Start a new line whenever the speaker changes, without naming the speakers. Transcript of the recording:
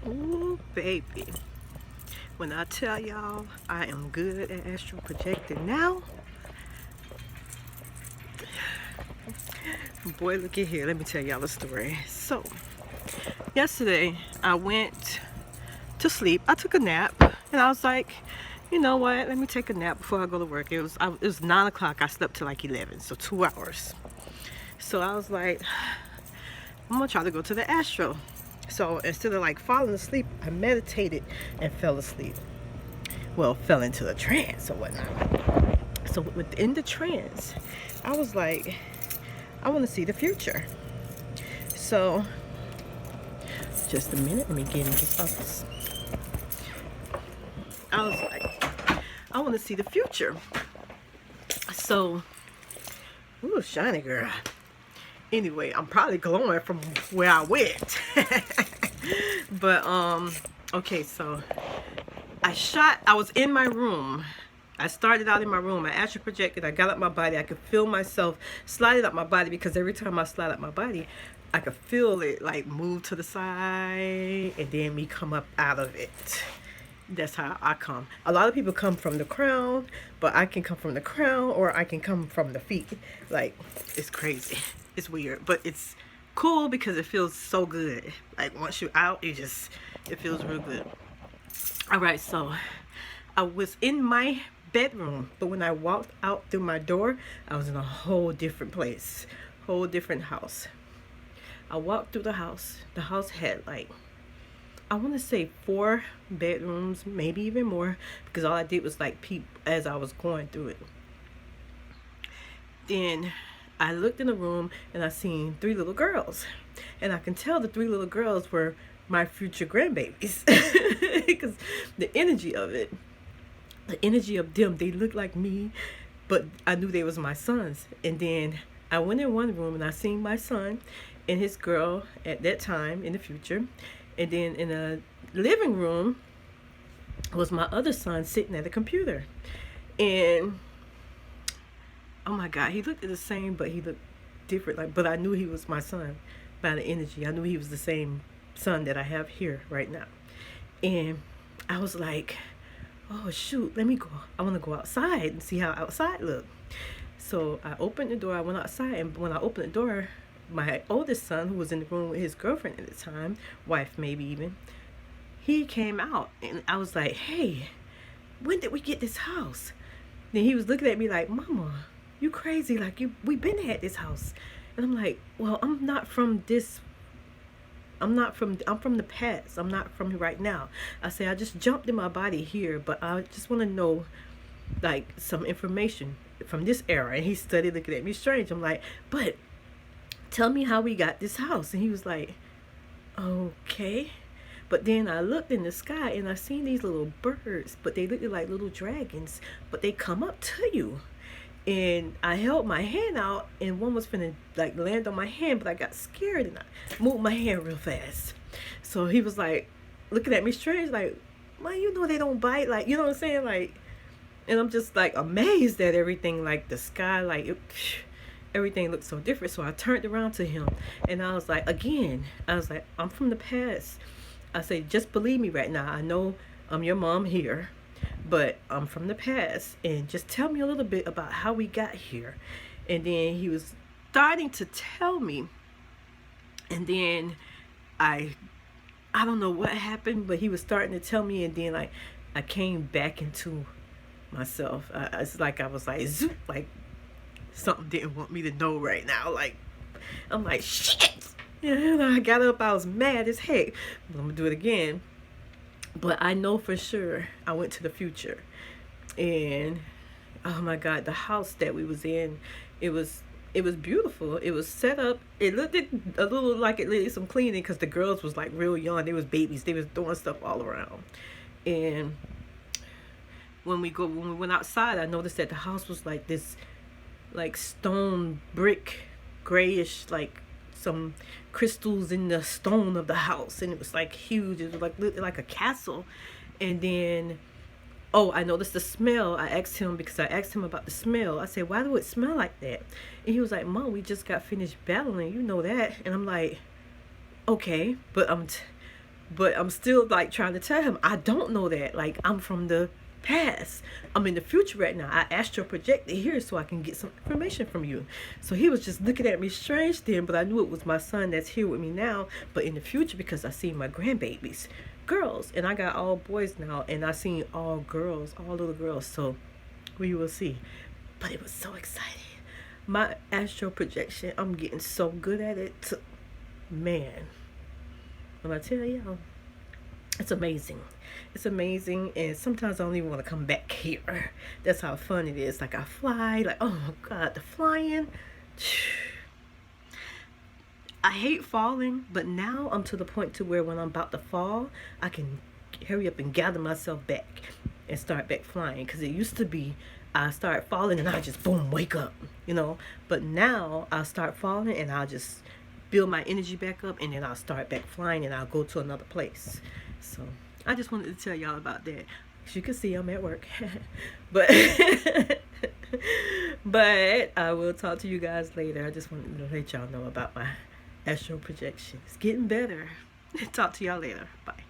Ooh, baby. When I tell y'all I am good at astral projecting now, boy, look at here. Let me tell y'all a story. So, yesterday I went to sleep. I took a nap, and I was like, you know what? Let me take a nap before I go to work. It was 9 o'clock. I slept till like 11, so 2 hours. So I was like, I'm gonna try to go to the Astro. So instead of like falling asleep, I meditated and fell asleep. Well, fell into a trance or whatnot. So within the trance, I was like, I want to see the future. So, just a minute, let me get in this office. I was like, I want to see the future. So, ooh, shiny girl. Anyway, I'm probably glowing from where I went. But, okay, so I was in my room. I started out in my room. I actually projected. I got up my body. I could feel myself sliding up my body because every time I slide up my body, I could feel it like move to the side and then me come up out of it. That's how I come. A lot of people come from the crown, but I can come from the crown or I can come from the feet. Like, it's crazy. It's weird, but it's cool because it feels so good. Like, once you're out, it feels real good. All right, so I was in my bedroom, but when I walked out through my door, I was in a whole different place, whole different house. I walked through the house. The house had like, I want to say 4 bedrooms, maybe even more, because all I did was like peep as I was going through it. Then I looked in the room and I seen 3 little girls, and I can tell the 3 little girls were my future grandbabies because the energy of them, they looked like me, but I knew they was my sons. And then I went in one room and I seen my son and his girl at that time in the future. And then in a living room was my other son sitting at a computer. And oh my God, he looked the same, but he looked different. Like, but I knew he was my son by the energy. I knew he was the same son that I have here right now. And I was like, oh shoot, let me go. I want to go outside and see how outside looked. So I opened the door. I went outside, and when I opened the door, my oldest son, who was in the room with his girlfriend at the time, wife maybe even, he came out, and I was like, hey, when did we get this house? Then he was looking at me like, Mama, you crazy? Like, we been at this house. And I'm like, well, I'm from the past. I'm not from right now. I say, I just jumped in my body here, but I just want to know like some information from this era. And he started looking at me strange. I'm like, but tell me how we got this house. And he was like, okay. But then I looked in the sky and I seen these little birds, but they looked like little dragons, but they come up to you. And I held my hand out, and one was finna like land on my hand, but I got scared and I moved my hand real fast. So he was like looking at me strange, like, man, you know they don't bite, like, you know what I'm saying, like. And I'm just like amazed at everything, like the sky, like everything looked so different. So I turned around to him and I was like, I'm from the past. I say, just believe me right now. I know I'm your mom here, but I'm from the past, and just tell me a little bit about how we got here. And then he was starting to tell me, and then I don't know what happened, but he was starting to tell me, and then like I came back into myself. It's like I was like zoop, like something didn't want me to know right now. Like, I'm like, shit. And I got up, I was mad as heck. I'm gonna do it again. But I know for sure I went to the future. And oh my God, the house that we was in, it was beautiful. It was set up. It looked a little like it needed some cleaning because the girls was like real young. They was babies. They was doing stuff all around. And when we went outside, I noticed that the house was like this, like stone brick, grayish, like some crystals in the stone of the house, and it was like huge. It was like a castle. And then I noticed the smell. I asked him about the smell. I said, why do it smell like that? And he was like, Mom, we just got finished battling, you know that. And I'm like, okay, but But I'm still like trying to tell him I don't know that. Like, I'm from the past. I'm in the future right now. I astral projected here so I can get some information from you. So he was just looking at me strange then, but I knew it was my son that's here with me now. But in the future, because I see my grandbabies, girls, and I got all boys now, and I seen all girls, all little girls. So we will see. But it was so exciting. My astral projection, I'm getting so good at it. Man, when I tell y'all, it's amazing. It's amazing, and sometimes I don't even want to come back here. That's how fun it is. Like, I fly, like, oh my God, the flying. I hate falling, but now I'm to the point to where when I'm about to fall, I can hurry up and gather myself back and start back flying. Because it used to be I start falling and I just boom, wake up, you know. But now I'll start falling and I'll just build my energy back up, and then I'll start back flying and I'll go to another place. So I just wanted to tell y'all about that. As you can see, I'm at work. but but I will talk to you guys later. I just wanted to let y'all know about my astral projection. It's getting better. Talk to y'all later. Bye.